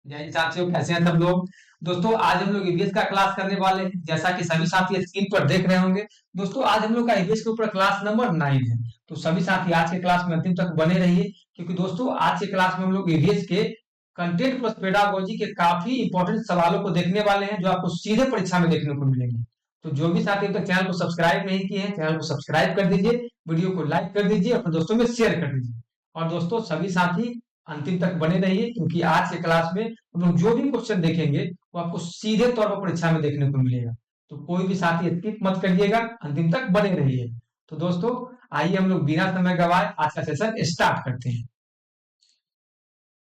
जय हिंद साथियों, कैसे हैं सब लोग। दोस्तों आज हम लोग ईवीएस का क्लास करने वाले हैं, जैसा कि सभी साथी स्क्रीन पर देख रहे होंगे। दोस्तों आज हम लोग का ईवीएस के ऊपर क्लास नंबर 9 है। तो सभी साथी आज के क्लास में अंतिम तक बने रहिए, क्योंकि दोस्तों आज के क्लास में हम लोग ईवीएस के कंटेंट प्लस पेडागोजी के काफी इंपॉर्टेंट सवालों को देखने वाले हैं, जो आपको सीधे परीक्षा में देखने को मिलेंगे। तो जो भी साथी अभी तक चैनल को सब्सक्राइब नहीं किए हैं, चैनल को सब्सक्राइब कर दीजिए, वीडियो को लाइक कर दीजिए, अपने दोस्तों में शेयर कर दीजिए। और दोस्तों सभी साथी अंतिम तक बने रहिए, क्योंकि आज के क्लास में हम लोग जो भी क्वेश्चन देखेंगे वो आपको सीधे तौर पर परीक्षा में देखने को मिलेगा। तो कोई भी साथी स्किप मत करिएगा, अंतिम तक बने रहिए। तो दोस्तों आइए हम लोग बिना समय गवाए आज का सेशन स्टार्ट करते हैं।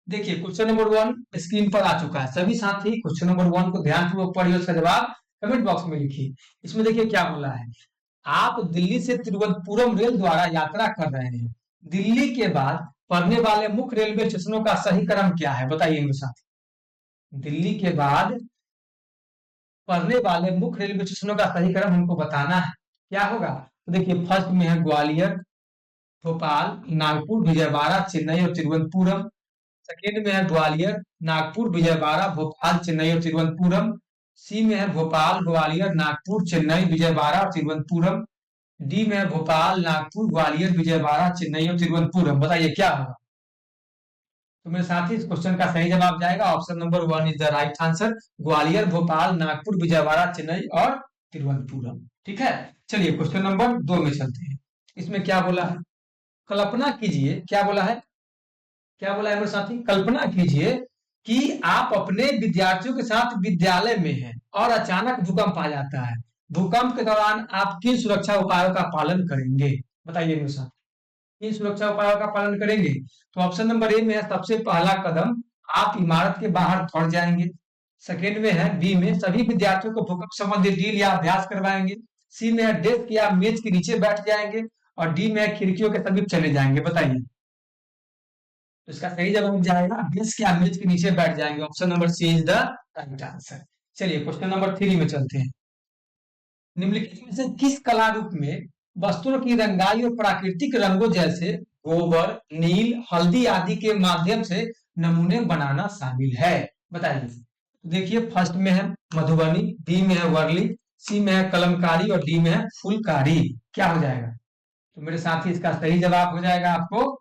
देखिए क्वेश्चन नंबर 1 स्क्रीन पर आ चुका है। सभी साथी क्वेश्चन नंबर 1 को ध्यानपूर्वक पढ़िए, उसका जवाब कमेंट बॉक्स में लिखिए। इसमें देखिए क्या बोला है। आप दिल्ली से तिरुवनंतपुरम रेल द्वारा यात्रा कर रहे हैं। दिल्ली के बाद पड़ने वाले मुख्य रेलवे स्टेशनों का सही क्रम क्या है, बताइए मेरे साथ। दिल्ली के बाद पड़ने वाले मुख्य रेलवे स्टेशनों का सही क्रम हमको बताना है। क्या होगा, तो देखिए फर्स्ट में है ग्वालियर, भोपाल, नागपुर, विजयवाड़ा, चेन्नई और तिरुवनंतपुरम। सेकेंड में है ग्वालियर, नागपुर, विजयवाड़ा, भोपाल, चेन्नई और तिरुवनंतपुरम। सी में है भोपाल, ग्वालियर, नागपुर, चेन्नई, विजयवाड़ा और तिरुवनंतपुरम। डी में है भोपाल, नागपुर, ग्वालियर, विजयवाड़ा, चेन्नई और तिरुवनंतपुरम। बताइए क्या होगा। तो मेरे साथ ही इस क्वेश्चन का सही जवाब जाएगा option number 1 is the right answer. Gwalior, Bhopal, Nagpur, Vijayawada, Chennai और तिरुवनंतपुरम। ठीक है, चलिए क्वेश्चन नंबर 2 में चलते हैं। इसमें क्या बोला है, कल्पना कीजिए, क्या बोला है, क्या बोला है मेरे साथी, कल्पना कीजिए कि आप अपने विद्यार्थियों के साथ विद्यालय में हैं और अचानक भूकंप आ जाता है। भूकंप के दौरान आप किन सुरक्षा उपायों का पालन करेंगे, बताइए मेरे साथ। किन सुरक्षा उपायों का पालन करेंगे। तो ऑप्शन नंबर ए में है सबसे पहला कदम आप इमारत के बाहर दौड़ जाएंगे। सेकेंड में है बी में सभी विद्यार्थियों को भूकंप संबंधी ड्रिल या अभ्यास करवाएंगे। सी में है डेस्क या मेज के नीचे बैठ जाएंगे। और डी में है खिड़कियों के समीप चले जाएंगे। बताइए, तो इसका सही जवाब जाएगा डेस्क या मेज के नीचे बैठ जाएंगे। Option number C is the right answer. चलिए क्वेश्चन नंबर 3 में चलते हैं। निम्नलिखित में से किस कला रूप में वस्तुओं की रंगाई और प्राकृतिक रंगों जैसे गोबर, नील, हल्दी आदि के माध्यम से नमूने बनाना शामिल है, बताइए। तो देखिए फर्स्ट में है मधुबनी, बी में है वर्ली, सी में है कलमकारी और डी में है फुलकारी। क्या हो जाएगा, तो मेरे साथ ही इसका सही जवाब हो जाएगा आपको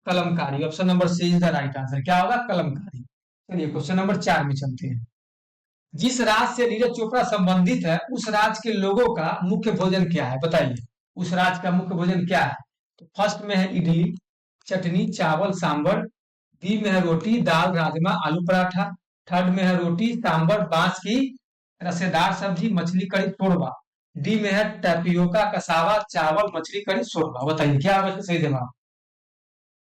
Kalamkari. Option number C is the right answer. क्या होगा, कलमकारी। चलिए क्वेश्चन नंबर 4 में चलते हैं। जिस राज्य से नीरज चोपड़ा संबंधित है उस राज्य के लोगों का मुख्य भोजन क्या है, बताइए। उस राज्य का मुख्य भोजन क्या है। तो फर्स्ट में है इडली, चटनी, चावल, सांबर। बी में है रोटी, दाल, राजमा, आलू पराठा। थर्ड में है रोटी, सांबर, बांस की रसेदार सब्जी, मछली करी, शोरबा। डी में है टैपियोका, कसावा, चावल, मछली करी, शोरबा। बताइए क्या होगा इसका सही जवाब।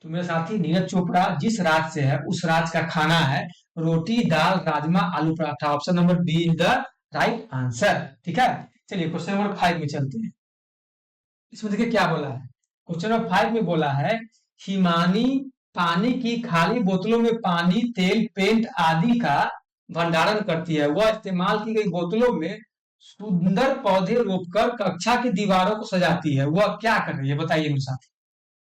तो मेरे साथी नीरज चोपड़ा जिस राज्य से है उस राज्य का खाना है रोटी, दाल, rajma, aloo paratha. Option number B is the right answer. ठीक है, चलिए क्वेश्चन नंबर 5 में चलते हैं। इसमें देखिए क्या बोला है। क्वेश्चन नंबर 5 में बोला है हिमानी पानी की खाली बोतलों में पानी, तेल, पेंट आदि का भंडारण करती है। वह इस्तेमाल की गई बोतलों में सुंदर पौधे रोपकर कक्षा की दीवारों को सजाती है। वह क्या कर रही है, बताइए मेरे साथ।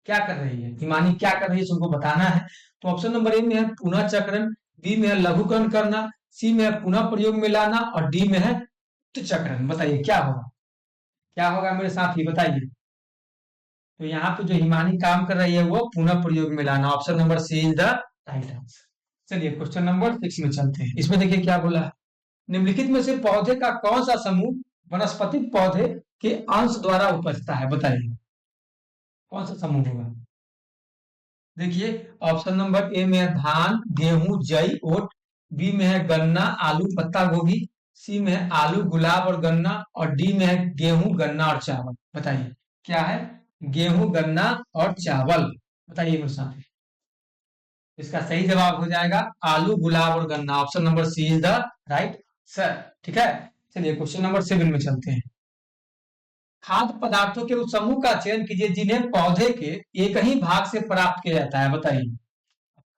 क्या कर रही है हिमानी, क्या कर रही है, तुमको बताना है। तो ऑप्शन नंबर ए में है पुनः चक्रण, बी में है लघुकरण करना, सी में है पुनः प्रयोग में लाना और डी में है चक्रण। बताइए क्या होगा, क्या होगा मेरे साथ ही बताइए। तो यहाँ पे जो हिमानी काम कर रही है वो पुनः प्रयोग में लाना। Option number C is the right answer. चलिए क्वेश्चन नंबर 6 में चलते हैं। इसमें देखिए क्या बोला है। निम्नलिखित में से पौधे का कौन सा समूह वनस्पतिक पौधे के अंश द्वारा उपजता है, बताइए कौन सा समूह होगा। देखिए ऑप्शन नंबर ए में है धान, गेहूं, जई, ओट। बी में है गन्ना, आलू, पत्ता गोभी। सी में है आलू, गुलाब और गन्ना और डी में है गेहूं, गन्ना और चावल। बताइए क्या है, गेहूं, गन्ना और चावल। बताइए मेरे साथ। इसका सही जवाब हो जाएगा आलू, गुलाब और गन्ना। Option number C is the right sir. ठीक है, चलिए क्वेश्चन नंबर 7 में चलते हैं। खाद्य पदार्थों के उस समूह का चयन कीजिए जिन्हें पौधे के एक ही भाग से प्राप्त किया जाता है। बताइए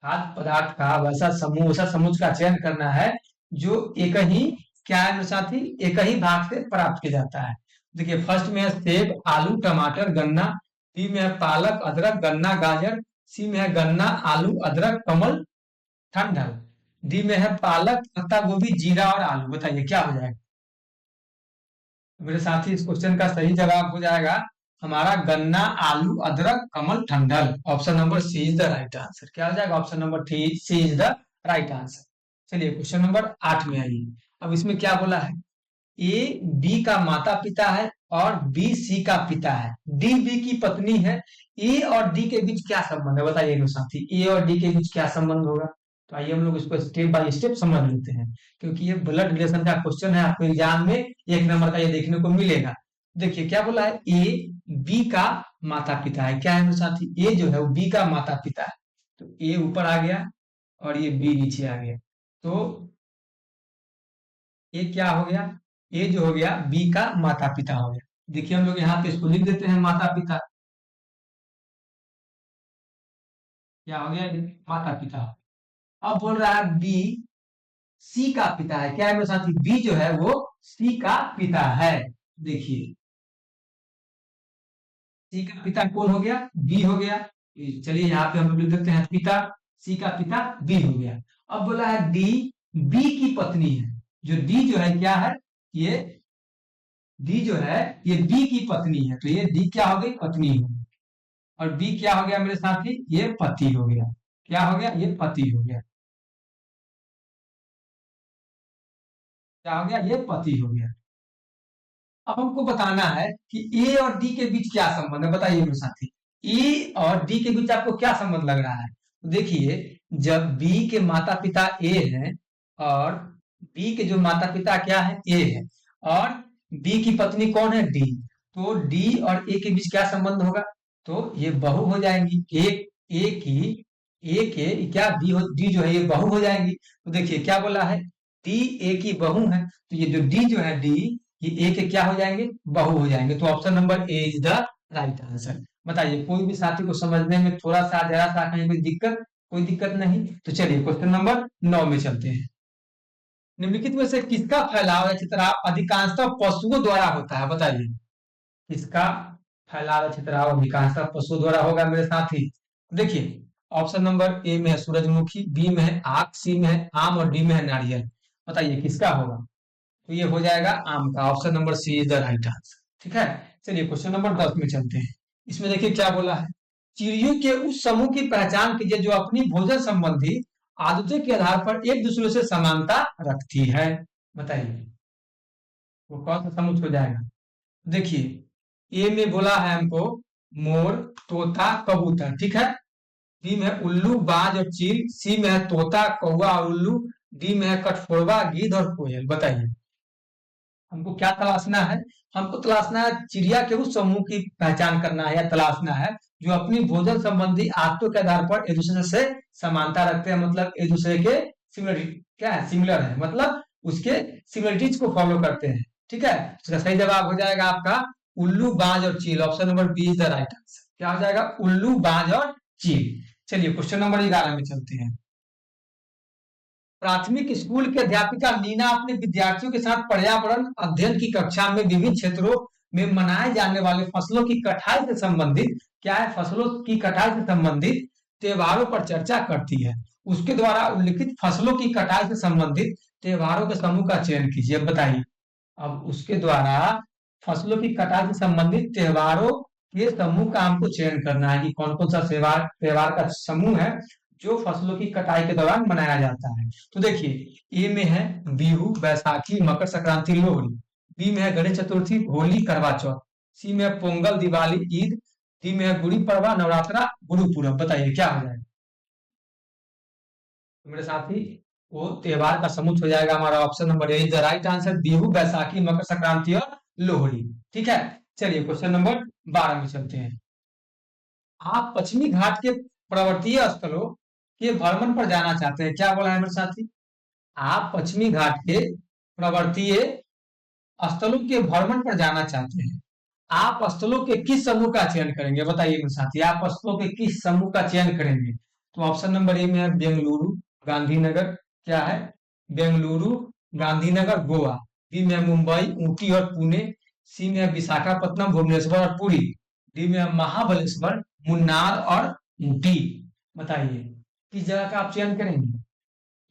खाद्य पदार्थ का वैसा समूह का चयन करना है जो एक ही, क्या है मेरे साथी, एक ही भाग से प्राप्त किया जाता है। देखिए फर्स्ट में है सेब, आलू, टमाटर, गन्ना। बी में है पालक, अदरक, गन्ना, गाजर। सी में है गन्ना, आलू, अदरक, कमल, ठंडल। डी में है पालक, पत्ता गोभी, जीरा और आलू। बताइए क्या हो जाएगा? मेरे साथी, इस क्वेश्चन का सही जवाब हो जाएगा हमारा गन्ना, आलू, अदरक, कमल, ठंडल। Option number C is the right answer. क्या हो जाएगा? Option number C is the right answer. चलिए क्वेश्चन नंबर 8 में आइए। अब इसमें क्या बोला है? ए बी का माता पिता है और बी सी का पिता है, डी बी की पत्नी है। ए और डी के बीच क्या संबंध है? बताइए मेरे साथी, ए और डी के बीच क्या संबंध होगा? तो आइए हम लोग इसको स्टेप बाय स्टेप समझ लेते हैं, क्योंकि ये ब्लड रिलेशन का क्वेश्चन है, आपको एग्जाम में 1 नंबर का ये देखने को मिलेगा। देखिए क्या बोला है, ए बी का माता पिता है। क्या है मेरे साथी? ए जो है वो बी का माता पिता है, तो ए ऊपर आ गया और ये बी नीचे आ गया, तो ये क्या हो गया? ये जो हो गया बी का माता पिता हो गया। देखिए हम लोग यहाँ पे इसको लिख देते हैं माता पिता। क्या हो गया? माता पिता। अब बोल रहा है बी सी का पिता है। क्या है मेरे साथी? बी जो है वो सी का पिता है। देखिए सी का पिता कौन हो गया? बी हो गया। चलिए यहाँ पे हम लोग लिख देते हैं पिता, सी का पिता बी हो गया। अब बोला है डी बी की पत्नी है। जो डी जो है क्या है? ये डी जो है ये बी की पत्नी है, तो ये डी क्या हो गई? पत्नी हो गई। और बी क्या हो गया मेरे साथी? ये पति हो गया। क्या हो गया? ये पति हो गया। क्या हो गया? ये पति हो गया। अब हमको बताना है कि ए और डी के बीच क्या संबंध है। बताइए मेरे साथी, ए और डी के बीच आपको क्या संबंध लग रहा है? तो देखिए, जब बी के माता पिता ए हैं और बी के जो माता पिता क्या है? ए है, और बी की पत्नी कौन है? डी। तो डी और ए के बीच क्या संबंध होगा? तो ये बहू हो जाएंगी। एक ए की ए के क्या डी जो है ये बहू हो जाएंगी। तो देखिए क्या बोला है, डी ए की बहू है, तो ये जो डी जो है डी, ये ए के क्या हो जाएंगे? बहू हो जाएंगे। तो option number A is the right answer. बताइए कोई भी साथी को समझने में थोड़ा सा जरा सा कहीं कोई दिक्कत? कोई दिक्कत नहीं। तो चलिए क्वेश्चन नंबर 9 में चलते हैं। निम्नलिखित में से किसका फैलाव या छितराव अधिकांशतः पशुओं द्वारा होता है? बताइए किसका फैलाव या छितराव अधिकांशतः पशुओं द्वारा होगा मेरे साथी? देखिए ऑप्शन नंबर ए में है सूरजमुखी, बी में है आक, सी में है आम और डी में है नारियल। बताइए किसका होगा? तो ये हो जाएगा आम का। Option number C is the right answer. ठीक है, चलिए क्वेश्चन नंबर 10 में चलते हैं। इसमें देखिए क्या बोला है, चिड़ियों के उस समूह की पहचान कीजिए जो अपनी भोजन संबंधी आदतों के आधार पर एक दूसरे से समानता रखती है। बताइए वो कौन सा समूह हो जाएगा? देखिए ए में बोला है हमको मोर, तोता, कबूतर। ठीक है, बी में है उल्लू, बाज और चील, सी में है तोता, कौवा और उल्लू, डी में है कठफोड़वा, गिद्ध और कोयल। बताइए हमको क्या तलाशना है? हमको तलाशना है चिड़िया के उस समूह की पहचान करना है या तलाशना है जो अपनी भोजन संबंधी आदतों के आधार पर एक दूसरे से समानता रखते हैं, मतलब एक दूसरे के सिमिलर, क्या है? सिमिलर है, मतलब उसके सिमिलरिटीज को फॉलो करते हैं। ठीक है, इसका सही जवाब हो जाएगा आपका उल्लू, बाज और चील। Option number B is the right answer. क्या हो जाएगा? उल्लू, बाज और चील। चलिए क्वेश्चन नंबर 11 में चलते हैं। प्राथमिक स्कूल की अध्यापिका नीना अपने विद्यार्थियों के साथ पर्यावरण अध्ययन की कक्षा में विभिन्न क्षेत्रों में मनाए जाने वाले फसलों की कटाई से संबंधित, क्या है? फसलों की कटाई से संबंधित त्योहारों पर चर्चा करती है। उसके द्वारा उल्लिखित फसलों की कटाई से संबंधित त्योहारों के समूह का चयन कीजिए। अब बताइए, अब उसके द्वारा फसलों की कटाई से संबंधित त्योहारों के समूह का हमको चयन करना है कि कौन कौन सा त्योहार त्योहार का समूह है जो फसलों की कटाई के दौरान मनाया जाता है। तो देखिए ए में है बिहू, बैसाखी, मकर संक्रांति, लोहड़ी। बी में है गणेश चतुर्थी, होली, करवा चौथ। सी में है पोंगल, दिवाली, ईद। डी में है गुड़ी पड़वा, नवरात्रा, गुरु पूरब। बताइए क्या हो जाएगा? तो मेरे साथी वो त्योहार का समूह हो जाएगा हमारा। Option number A is the right answer, Bihu, Baisakhi, Makar Sankranti और लोहड़ी। ठीक है, चलिए क्वेश्चन नंबर 12 में चलते हैं। आप पश्चिमी घाट के पर्वतीय स्थलों के भ्रमण पर जाना चाहते हैं। क्या बोला है मेरे साथी? आप पश्चिमी घाट के पर्वतीय स्थलों के भ्रमण पर जाना चाहते हैं। आप स्थलों के किस समूह का चयन करेंगे? बताइए मेरे साथी, आप स्थलों के किस समूह का चयन करेंगे? तो ऑप्शन नंबर ए में है बेंगलुरु, गांधीनगर, क्या है? बेंगलुरु, गांधीनगर, गोवा। बी में है मुंबई, ऊटी और पुणे। सी में है विशाखापट्टनम, भुवनेश्वर और पुरी। डी में है महाबलेश्वर, मुन्नार और ऊटी। बताइए किस जगह का आप चयन करेंगे?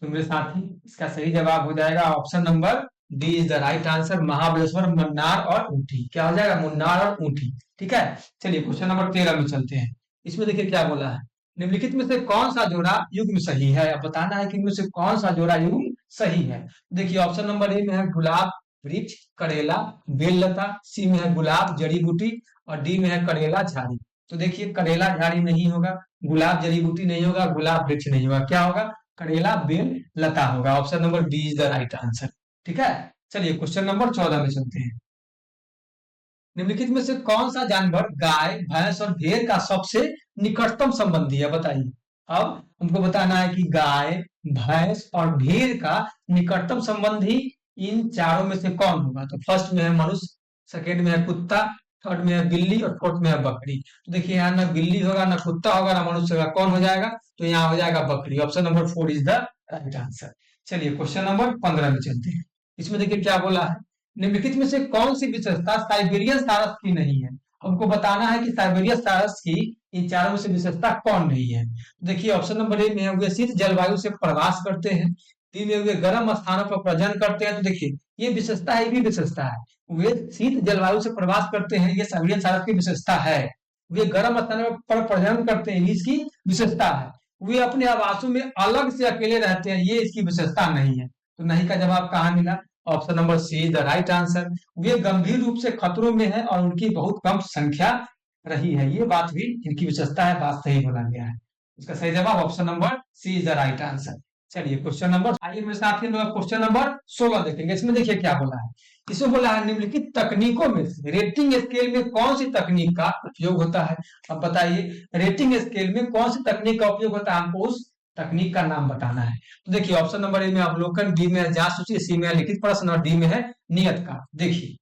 तो मेरे साथ ही इसका सही जवाब हो जाएगा option number D is the right answer. Mahabaleshwar, Munnar और ऊटी। क्या हो जाएगा? मुन्नार और ऊटी। ठीक है, चलिए क्वेश्चन नंबर 13 में चलते हैं। इसमें देखिए क्या बोला है। निम्नलिखित में से कौन सा जोड़ा युग्म सही है? अब बताना है कि इनमें से कौन सा जोड़ा युग्म सही है। देखिए ऑप्शन नंबर ए में है गुलाब वृक्ष, करेला बेललता, सी में है गुलाब जड़ी बूटी और डी में है करेला झाड़ी। तो देखिए करेला झाड़ी नहीं होगा, गुलाब जड़ी बूटी नहीं होगा, गुलाब वृक्ष नहीं होगा, क्या होगा? करेला बेल लता होगा। Option number D is the right answer. ठीक है, चलिए क्वेश्चन नंबर 14 में चलते हैं। निम्नलिखित में से कौन सा जानवर गाय, भैंस और भेड़ का सबसे निकटतम संबंधी है? बताइए। अब हमको बताना है कि गाय, भैंस और भेड़ का निकटतम संबंधी इन चारों में से कौन होगा। तो फर्स्ट में है मनुष्य, सेकेंड में है कुत्ता, थर्ड में है बिल्ली और फोर्थ में है बकरी। तो देखिए यहाँ ना बिल्ली होगा, ना कुत्ता होगा, ना मनुष्य होगा, कौन हो जाएगा? तो यहाँ हो जाएगा बकरी। Option number 4 is the right answer. चलिए क्वेश्चन नंबर 15 में चलते हैं। इसमें देखिए क्या बोला है। निम्नलिखित में से कौन सी विशेषता साइबेरियन सारस की नहीं है? हमको बताना है कि साइबेरियन सारस की इन चारों में से विशेषता कौन नहीं है। देखिए ऑप्शन नंबर ए में है वे शीत जलवायु से प्रवास करते हैं, बी में वे गर्म स्थानों पर प्रजनन करते हैं। तो देखिए ये विशेषता है, ये भी विशेषता है। वे शीत जलवायु से प्रवास करते हैं, ये साइबेरियन सारस की विशेषता है। वे गर्म स्थानों पर प्रजनन करते हैं, ये इसकी विशेषता है। वे अपने आवासों में अलग से अकेले रहते हैं, ये इसकी विशेषता नहीं है। तो नहीं का जवाब कहाँ मिला? Option number C is the right answer. वे गंभीर रूप से खतरों में है और उनकी बहुत कम संख्या रही है, ये बात भी इनकी विशेषता है, बात सही बोला गया है। इसका सही जवाब option number C is the right answer. चलिए क्वेश्चन नंबर, आइए मेरे साथ ही लोग क्वेश्चन नंबर 16 देखेंगे। इसमें देखिए क्या बोला है। इसमें बोला है निम्नलिखित तकनीकों में से रेटिंग स्केल में कौन सी तकनीक का उपयोग होता है? अब बताइए रेटिंग स्केल में कौन सी तकनीक का उपयोग होता है, हमको उस तकनीक का नाम बताना है। तो देखिए ऑप्शन नंबर ए में अवलोकन, बी में है जासूसी, सी में है लिखित प्रश्न और डी में है नियत कार्य। देखिए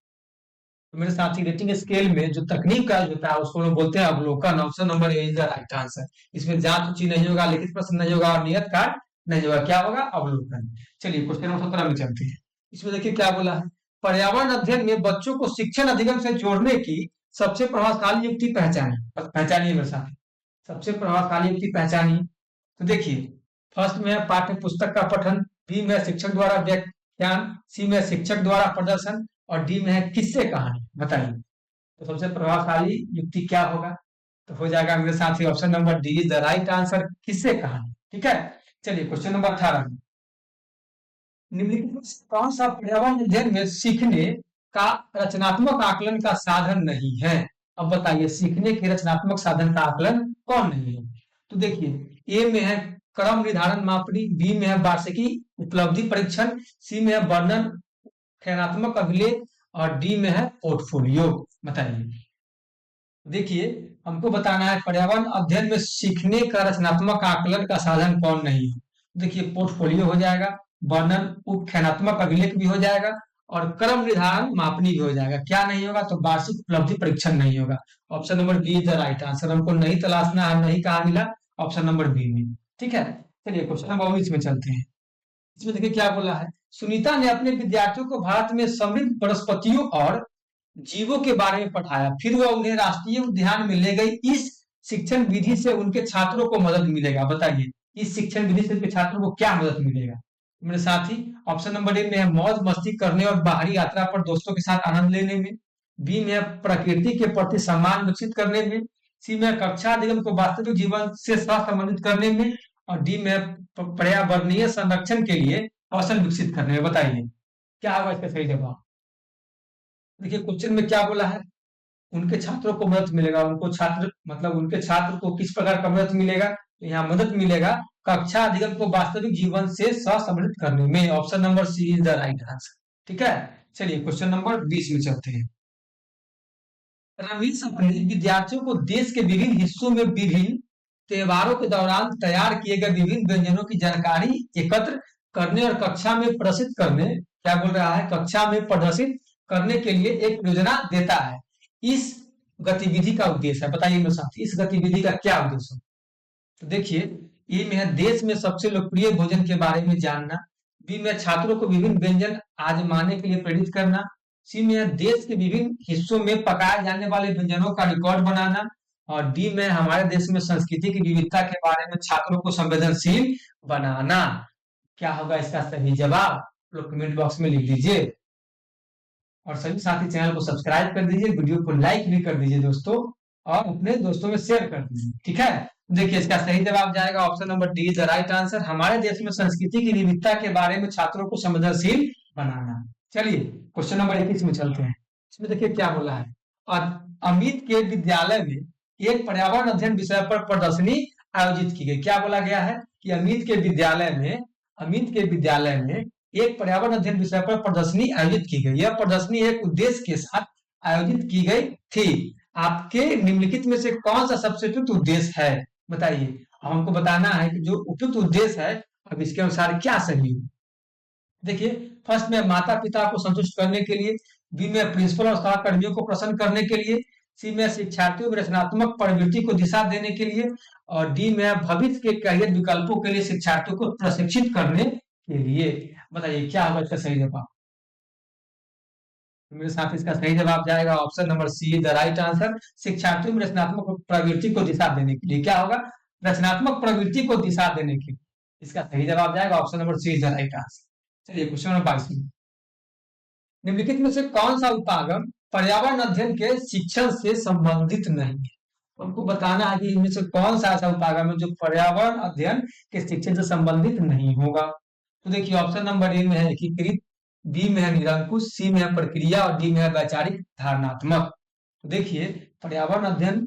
तो मेरे साथ ही रेटिंग स्केल में जो तकनीक का होता है उसको लोग बोलते हैं अवलोकन। Option number A is the right answer. इसमें जासूसी नहीं होगा, लिखित प्रश्न नहीं होगा और नियत कार्य नहीं होगा, क्या होगा? अवलोकन। चलिए क्वेश्चन नंबर 17 में चलते हैं। इसमें देखिए क्या बोला है। पर्यावरण अध्ययन में बच्चों को शिक्षण अधिगम से जोड़ने की सबसे प्रभावशाली युक्ति पहचानी। पहचानिए मेरे साथ, सबसे प्रभावशाली युक्ति पहचानिए। तो देखिए फर्स्ट में है पाठ्य पुस्तक का पठन, बी में शिक्षक द्वारा व्याख्यान, सी में शिक्षक द्वारा प्रदर्शन और डी में है किस्से कहानी। बताइए तो सबसे प्रभावशाली युक्ति क्या होगा? तो हो जाएगा मेरे साथ ही option number D is the right answer, किस्से कहानी। ठीक है, चलिए क्वेश्चन नंबर 18 में। निम्नलिखित में से कौन सा पर्यावरण अध्ययन में सीखने का रचनात्मक आकलन का साधन नहीं है? अब बताइए सीखने के रचनात्मक साधन का आकलन कौन नहीं है? तो देखिए ए में है क्रम निर्धारण मापनी, बी में है वार्षिकी उपलब्धि परीक्षण, सी में है वर्णन चयनात्मक अभिलेख और डी में है पोर्टफोलियो। बताइए देखिए हमको बताना है पर्यावरण अध्ययन में सीखने का रचनात्मक आकलन का साधन कौन नहीं है। देखिए पोर्टफोलियो हो जाएगा, वर्णन उपख्यानात्मक अभिलेख भी हो जाएगा और क्रम निर्धारण मापनी भी हो जाएगा। क्या नहीं होगा? तो वार्षिक उपलब्धि परीक्षण नहीं होगा। Option number B is the right answer. हमको नहीं तलाशना है, नहीं कहा मिला, ऑप्शन नंबर बी में। ठीक है, चलिए क्वेश्चन नंबर 19 में चलते हैं। इसमें देखिए क्या बोला है। सुनीता ने अपने विद्यार्थियों को भारत में समृद्ध वनस्पतियों और जीवों के बारे में पढ़ाया, फिर वह उन्हें राष्ट्रीय उद्यान में ले गई। इस शिक्षण विधि से उनके छात्रों को मदद मिलेगा। बताइए इस शिक्षण विधि से उनके छात्रों को क्या मदद मिलेगा? मेरे साथ ही ऑप्शन नंबर ए में है मौज मस्ती करने और बाहरी यात्रा पर दोस्तों के साथ आनंद लेने में, बी में है प्रकृति के प्रति सम्मान विकसित करने में, सी में कक्षा अधिगम को वास्तविक जीवन से संबंधित करने में और डी में पर्यावरणीय संरक्षण के लिए कौशल विकसित करने में। बताइए क्या होगा इसका सही जवाब? देखिए क्वेश्चन में क्या बोला है, उनके छात्रों को मदद मिलेगा। उनको छात्र मतलब उनके छात्र को किस प्रकार का मदद मिलेगा? तो यहाँ मदद मिलेगा कक्षा अधिगम को वास्तविक जीवन से सहसंबंधित करने में। Option number C is the right answer. ठीक है, चलिए क्वेश्चन नंबर 20 में चलते हैं। रमेश अपने विद्यार्थियों को देश के विभिन्न हिस्सों में विभिन्न त्योहारों के दौरान तैयार किए गए विभिन्न व्यंजनों की जानकारी एकत्र करने और कक्षा में प्रदर्शित करने, क्या बोल रहा है, कक्षा में प्रदर्शित करने के लिए एक योजना देता है। इस गतिविधि का उद्देश्य है। बताइए मेरे साथ इस गतिविधि का क्या उद्देश्य है? तो देखिए ए में है देश में सबसे लोकप्रिय भोजन के बारे में जानना, बी में छात्रों को विभिन्न व्यंजन आजमाने के लिए प्रेरित करना, सी में है देश के विभिन्न हिस्सों में पकाए जाने वाले व्यंजनों का रिकॉर्ड बनाना और डी में हमारे देश में संस्कृति की विविधता के बारे में छात्रों को संवेदनशील बनाना। क्या होगा इसका सही जवाब? लोग कमेंट बॉक्स में लिख दीजिए। और सभी साथी चैनल को सब्सक्राइब कर दीजिए, वीडियो को लाइक भी कर दीजिए दोस्तों, और अपने दोस्तों में शेयर कर दीजिए। ठीक है, देखिए इसका सही जवाब जाएगा option number D, the right answer. हमारे देश में संस्कृति की विविधता के बारे में छात्रों को संवेदनशील बनाना। चलिए क्वेश्चन नंबर 21 में चलते हैं। इसमें देखिए क्या बोला है। अमित के विद्यालय में एक पर्यावरण अध्ययन विषय पर प्रदर्शनी आयोजित की गई। क्या बोला गया है कि अमित के विद्यालय में एक पर्यावरण अध्ययन विषय पर प्रदर्शनी आयोजित की गई। यह प्रदर्शनी एक उद्देश्य के साथ आयोजित की गई थी। आपके निम्नलिखित में से कौन सा सबसे उपयुक्त उद्देश्य है, बताइए। हमको बताना है कि जो उपयुक्त उद्देश्य है, अब इसके अनुसार क्या सही है। देखिए, फर्स्ट में माता पिता को संतुष्ट करने के लिए, बी में प्रिंसिपल और सहकर्मियों को प्रसन्न करने के लिए, सी में शिक्षार्थियों में रचनात्मक प्रवृत्ति को दिशा देने के लिए, और डी में भविष्य के करियर विकल्पों के लिए शिक्षार्थियों को प्रशिक्षित करने के लिए। बताइए क्या होगा इसका सही जवाब। तो मेरे साथ इसका सही जवाब जाएगा option number C, the right answer. शिक्षार्थियों में रचनात्मक प्रवृत्ति को दिशा देने के लिए। क्या होगा? रचनात्मक प्रवृत्ति को दिशा देने के लिए। इसका सही जवाब जाएगा option number C, the right answer. चलिए क्वेश्चन नंबर 22 में, निम्नलिखित में से कौन सा उपागम पर्यावरण अध्ययन के शिक्षण से संबंधित नहीं है। हमको बताना है कि इनमें से कौन सा ऐसा उपागम है जो पर्यावरण अध्ययन के शिक्षण से संबंधित नहीं होगा। तो देखिए ऑप्शन नंबर ए में है एकीकृत, बी में है निरंकुश, सी में है प्रक्रिया, और डी में है वैचारिक धारणात्मक। तो देखिए पर्यावरण अध्ययन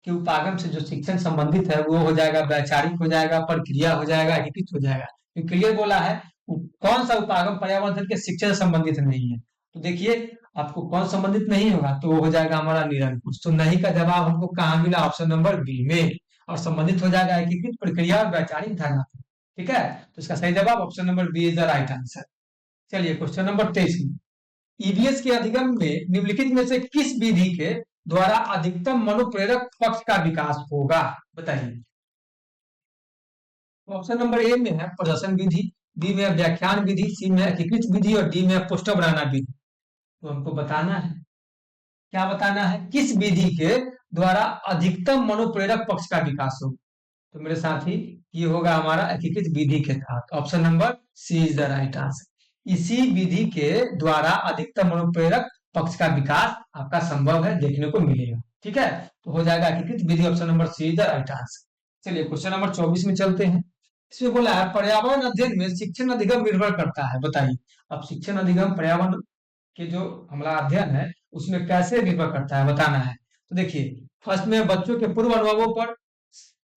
के उपागम से जो शिक्षण संबंधित है वो हो जाएगा वैचारिक, हो जाएगा प्रक्रिया, हो जाएगा एकीकृत, हो जाएगा। तो क्लियर बोला है कौन सा उपागम पर्यावरण अध्ययन के शिक्षण से संबंधित नहीं है। तो देखिए आपको कौन संबंधित नहीं होगा, तो वो हो जाएगा हमारा निरंकुश। तो नहीं का जवाब हमको कहाँ मिला? ऑप्शन नंबर बी में। और संबंधित हो जाएगा एकीकृत, प्रक्रिया और वैचारिक धारणात्मक। ठीक है, तो इसका सही जवाब option number B is the right answer. चलिए क्वेश्चन नंबर 23 में, ईवीएस के अधिगम में निम्नलिखित में से किस विधि के द्वारा अधिकतम मनोप्रेरक पक्ष का विकास होगा, बताइए। ऑप्शन नंबर ए में है प्रदर्शन विधि, बी में व्याख्यान विधि, सी में एकीकृत विधि, और डी में पोस्टर बनाना विधि। तो हमको बताना है, क्या बताना है, किस विधि के द्वारा अधिकतम मनोप्रेरक पक्ष का विकास हो। तो मेरे साथी ये होगा हमारा एकीकृत विधि के तहत। Option number C is the right answer. इसी विधि के द्वारा अधिकतम मनोप्रेरक पक्ष का विकास आपका संभव है, देखने को मिलेगा। ठीक है, तो हो जाएगा एकीकृत विधि, option number C is the right answer. चलिए क्वेश्चन नंबर 24 में चलते हैं। इसमें बोला है पर्यावरण अध्ययन में शिक्षण अधिगम निर्भर करता है, बताइए। अब शिक्षण अधिगम पर्यावरण के जो हमारा अध्ययन है उसमें कैसे निर्भर करता है, बताना है। तो देखिए फर्स्ट में बच्चों के पूर्व अनुभवों पर,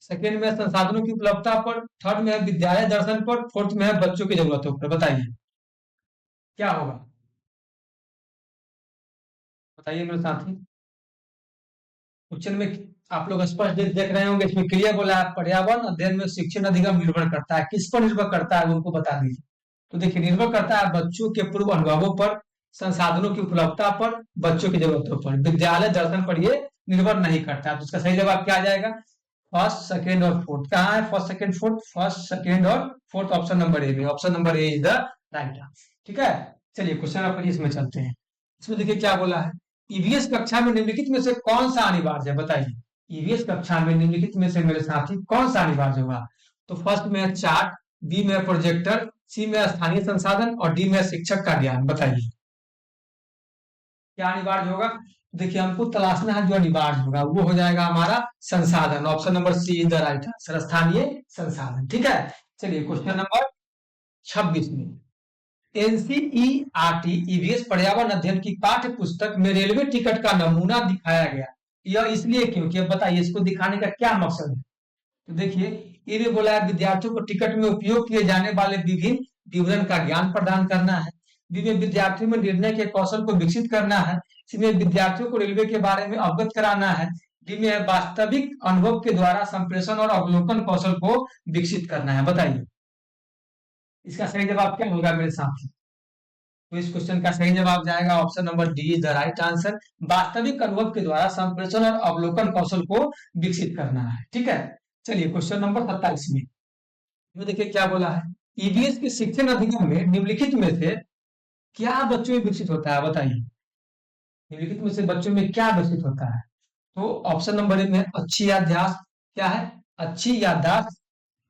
सेकेंड में संसाधनों की उपलब्धता पर, थर्ड में है विद्यालय दर्शन पर, फोर्थ में है बच्चों की जरूरतों पर। बताइए क्या होगा, बताइए मेरे साथी। क्वेश्चन में आप लोग स्पष्ट देख रहे होंगे, इसमें क्लियर बोला है पर्यावरण अध्ययन में शिक्षण अधिगम निर्भर करता है। किस पर निर्भर करता है वो उनको बता दीजिए। तो देखिए निर्भर करता है बच्चों के पूर्व अनुभवों पर, संसाधनों की उपलब्धता पर, बच्चों की जरूरतों पर। विद्यालय दर्शन पर ये निर्भर नहीं करता। तो इसका सही जवाब क्या आ जाएगा? फर्स्ट, सेकेंड और फोर्थ। कहाँ है first, second, fourth? First, second और फोर्थ ऑप्शन नंबर ए में। Option number A is the right answer. ठीक है, चलिए क्वेश्चन नंबर 25 में चलते हैं। इसमें देखिए क्या बोला है, ईवीएस कक्षा में निम्नलिखित में से कौन सा अनिवार्य है, बताइए। ईवीएस कक्षा में निम्नलिखित में से मेरे साथी कौन सा अनिवार्य होगा। तो फर्स्ट में है चार्ट, बी में प्रोजेक्टर, सी में स्थानीय संसाधन, और डी में शिक्षक का ज्ञान। बताइए क्या अनिवार्य होगा। देखिए हमको तलाशना है जो अनिवार्य होगा, वो हो जाएगा हमारा संसाधन। Option number C is the right answer, स्थानीय संसाधन। ठीक है, चलिए क्वेश्चन नंबर 26 में, एनसीईआरटी ईवीएस पर्यावरण अध्ययन की पाठ्य पुस्तक में रेलवे टिकट का नमूना दिखाया गया। यह इसलिए क्योंकि, अब बताइए इसको दिखाने का क्या मकसद है। तो देखिए ये बोला है विद्यार्थियों को टिकट में उपयोग किए जाने वाले विभिन्न विवरण का ज्ञान प्रदान करना है, बी में विद्यार्थियों में निर्णय के कौशल को विकसित करना है, सी में विद्यार्थियों को रेलवे के बारे में अवगत कराना है, डी में वास्तविक अनुभव के द्वारा संप्रेषण और अवलोकन कौशल को विकसित करना है। बताइए इसका सही जवाब क्या होगा मेरे साथी। तो इस क्वेश्चन का सही जवाब जाएगा option number D is the right answer. वास्तविक अनुभव के द्वारा संप्रेषण और अवलोकन कौशल को विकसित करना है। ठीक है, चलिए क्वेश्चन नंबर 27 में देखिए क्या बोला है, ईवीएस के शिक्षण अधिगम में निम्नलिखित में से क्या बच्चों में विकसित होता है, बताइए। निम्नलिखित में से बच्चों में क्या विकसित होता है। तो ऑप्शन नंबर ए में अच्छी याददाश्त, क्या है, अच्छी याददाश्त,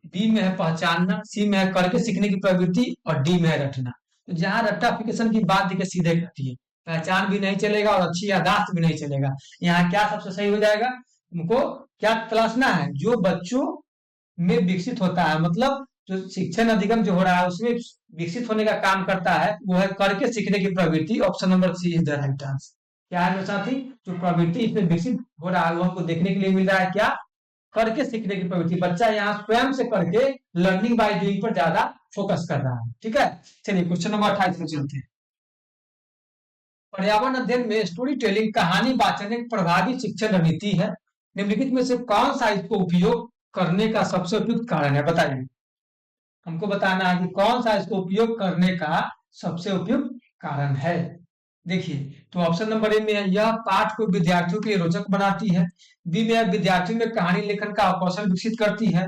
बी में है पहचानना, सी में है करके सीखने की प्रवृत्ति और डी में है रटना। तो जहां रट्टाफिकेशन की बात देखिए सीधे करती है, पहचान भी नहीं चलेगा और अच्छी यादाश्त भी नहीं चलेगा। यहाँ क्या सबसे सही हो जाएगा, तुमको क्या तलाशना है, जो बच्चों में विकसित होता है, मतलब जो शिक्षण अधिगम जो हो रहा है उसमें विकसित होने का काम करता है, वो है करके सीखने की प्रवृत्ति। Option number C is the right answer. क्या है मेरे साथी, जो प्रवृत्ति इसमें विकसित हो रहा है वो हमको देखने के लिए मिल रहा है, क्या, करके सीखने की प्रवृत्ति। बच्चा यहाँ स्वयं से करके लर्निंग बाय डूइंग पर ज्यादा फोकस कर रहा है। ठीक है, चलिए क्वेश्चन नंबर 28 में चलते हैं। पर्यावरण अध्ययन में स्टोरी टेलिंग कहानी वाचन एक प्रभावी शिक्षण रणनीति है। निम्नलिखित में से कौन सा इसको उपयोग करने का सबसे उपयुक्त कारण है, बताइए। हमको बताना है कि कौन सा इसको उपयोग करने का सबसे उपयुक्त कारण है। देखिए, तो ऑप्शन नंबर ए में है, यह पाठ को विद्यार्थियों के लिए रोचक बनाती है। बी में है, विद्यार्थियों में कहानी लेखन का कौशल विकसित करती है।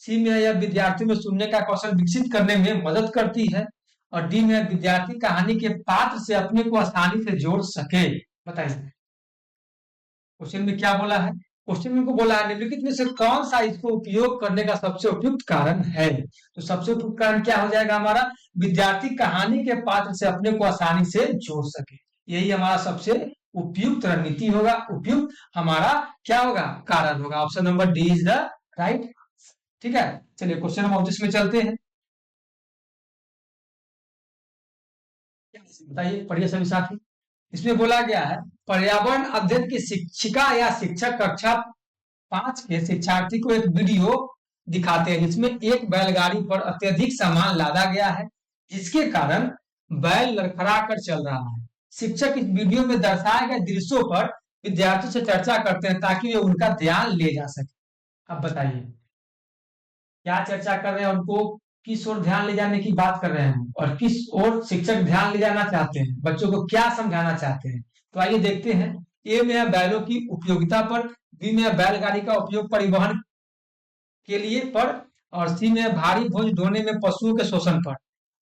सी में है, यह विद्यार्थियों में सुनने का कौशल विकसित करने में मदद करती है। और डी में है, विद्यार्थी कहानी के पात्र से अपने को आसानी से जोड़ सके। बताइए क्वेश्चन में क्या बोला है। क्वेश्चन में को बोला है निम्नलिखित में से कौन सा इसको उपयोग करने का सबसे उपयुक्त कारण है। तो सबसे उपयुक्त कारण क्या हो जाएगा हमारा, विद्यार्थी कहानी के पात्र से अपने को आसानी से जोड़ सके। यही हमारा सबसे उपयुक्त रणनीति होगा, उपयुक्त हमारा क्या होगा, कारण होगा। Option number D is the right. ठीक है, चलिए क्वेश्चन नंबर 29 में चलते हैं। बताइए, पढ़िए सभी साथी। इसमें बोला गया है, पर्यावरण अध्ययन की शिक्षिका या शिक्षक कक्षा 5 के शिक्षार्थी को एक वीडियो दिखाते हैं जिसमें एक बैलगाड़ी पर अत्यधिक सामान लादा गया है, जिसके कारण बैल लड़खड़ा कर चल रहा है। शिक्षक इस वीडियो में दर्शाए गए दृश्यों पर विद्यार्थियों से चर्चा करते हैं ताकि वे उनका ध्यान ले जा सके। अब बताइए क्या चर्चा कर रहे हैं, उनको किस ओर ध्यान ले जाने की बात कर रहे हैं और किस ओर शिक्षक ध्यान ले जाना चाहते हैं, बच्चों को क्या समझाना चाहते हैं। तो आइए देखते हैं। ए में है बैलों की उपयोगिता पर, बी में है बैलगाड़ी का उपयोग परिवहन के लिए पर, और सी में है भारी बोझ ढोने में पशुओं के शोषण पर,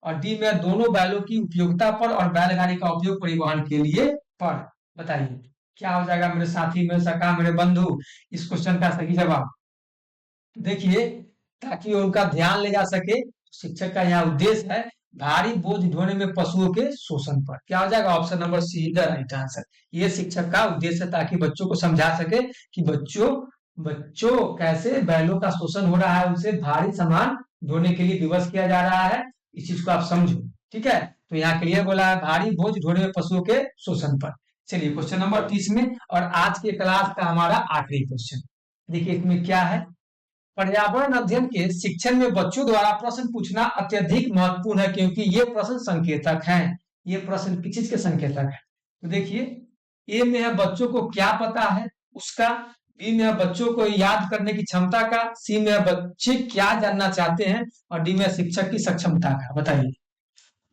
और डी में है दोनों बैलों की उपयोगिता पर और बैलगाड़ी का उपयोग परिवहन के लिए पर। बताइए क्या हो जाएगा मेरे साथी, मेरे सखा, मेरे बंधु, इस क्वेश्चन का सही जवाब। देखिए, ताकि उनका ध्यान ले जा सके, शिक्षक का यहाँ उद्देश्य है भारी बोझ ढोने में पशुओं के शोषण पर। क्या हो जाएगा, option number C the right answer. ये शिक्षक का उद्देश्य है ताकि बच्चों को समझा सके कि बच्चों बच्चों कैसे बैलों का शोषण हो रहा है, उनसे भारी सामान ढोने के लिए विवश किया जा रहा है। इस चीज को आप समझो। ठीक है, तो यहाँ क्लियर बोला है भारी बोझ ढोने में पशुओं के शोषण पर। चलिए क्वेश्चन नंबर 30 में, और आज के क्लास का हमारा आखिरी क्वेश्चन। देखिए इसमें क्या है, पर्यावरण अध्ययन के शिक्षण में बच्चों द्वारा प्रश्न पूछना अत्यधिक महत्वपूर्ण है क्योंकि ये प्रश्न संकेतक हैं। ये प्रश्न किस चीज के संकेतक है। तो देखिए, ए में है बच्चों को क्या पता है उसका, बी में है बच्चों को याद करने की क्षमता का, सी में है बच्चे क्या जानना चाहते हैं, और डी में है शिक्षक की सक्षमता का। बताइए।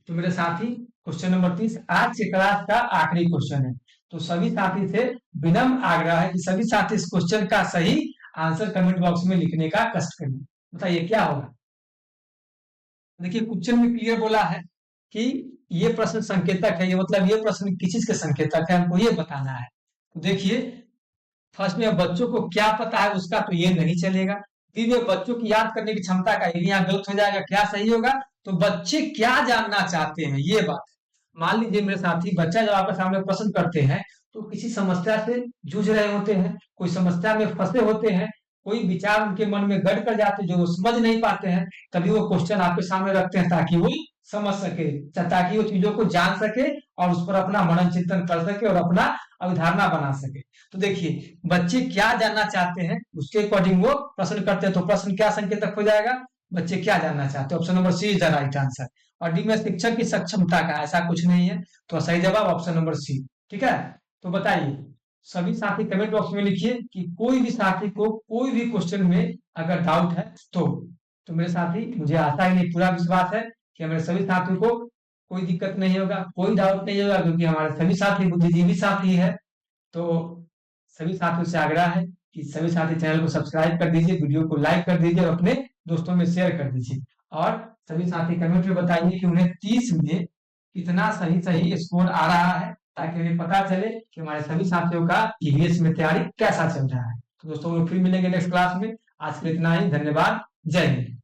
तो मेरे साथी क्वेश्चन नंबर 30 आज के क्लास का आखिरी क्वेश्चन है। तो सभी साथी से विनम्र आग्रह है कि सभी साथी इस क्वेश्चन का सही आंसर कमेंट बॉक्स में लिखने का कष्ट करिए। बताइए क्या होगा। देखिए क्वेश्चन में क्लियर बोला है कि ये प्रश्न संकेतक है, ये मतलब ये प्रश्न किस चीज के संकेतक है, हमको ये बताना है। तो देखिए, फर्स्ट में बच्चों को क्या पता है उसका, तो ये नहीं चलेगा। बी में बच्चों की याद करने की क्षमता का, ये यहाँ गलत हो जाएगा। क्या सही होगा, तो बच्चे क्या जानना चाहते हैं, ये बात। मान लीजिए मेरे साथी, बच्चा जब आपके सामने प्रश्न करते हैं तो किसी समस्या से जूझ रहे होते हैं, कोई समस्या में फंसे होते हैं, कोई विचार उनके मन में गड़ कर जाते जो वो समझ नहीं पाते हैं, तभी वो क्वेश्चन आपके सामने रखते हैं ताकि वो समझ सके, ताकि वो चीजों को जान सके और उस पर अपना मनन चिंतन कर सके और अपना अवधारणा बना सके। तो देखिए, बच्चे क्या जानना चाहते हैं उसके अकॉर्डिंग वो प्रश्न करते हैं। तो प्रश्न क्या संकेतक हो जाएगा, बच्चे क्या जानना चाहते हैं। Option number C is the right answer. और डी में शिक्षक की सक्षमता का, ऐसा कुछ नहीं है। तो सही जवाब ऑप्शन नंबर सी। ठीक है, तो बताइए सभी साथी कमेंट बॉक्स में लिखिए कि कोई भी साथी को कोई भी क्वेश्चन में अगर डाउट है तो मेरे साथी, मुझे आशा ही नहीं पूरा विश्वास है कि हमारे सभी साथियों को कोई दिक्कत नहीं होगा, कोई डाउट नहीं होगा, क्योंकि हमारे सभी साथी बुद्धिजीवी साथी है। तो सभी साथियों से आग्रह है कि सभी साथी चैनल को सब्सक्राइब कर दीजिए, वीडियो को लाइक कर दीजिए और अपने दोस्तों में शेयर कर दीजिए। और सभी साथी कमेंट में बताइए कि उन्हें 30 में कितना सही स्कोर आ रहा है, ताकि हमें पता चले कि हमारे सभी साथियों का ईवीएस में तैयारी कैसा चल रहा है। तो दोस्तों फिर मिलेंगे नेक्स्ट क्लास में। आज के लिए इतना ही, धन्यवाद, जय हिंद।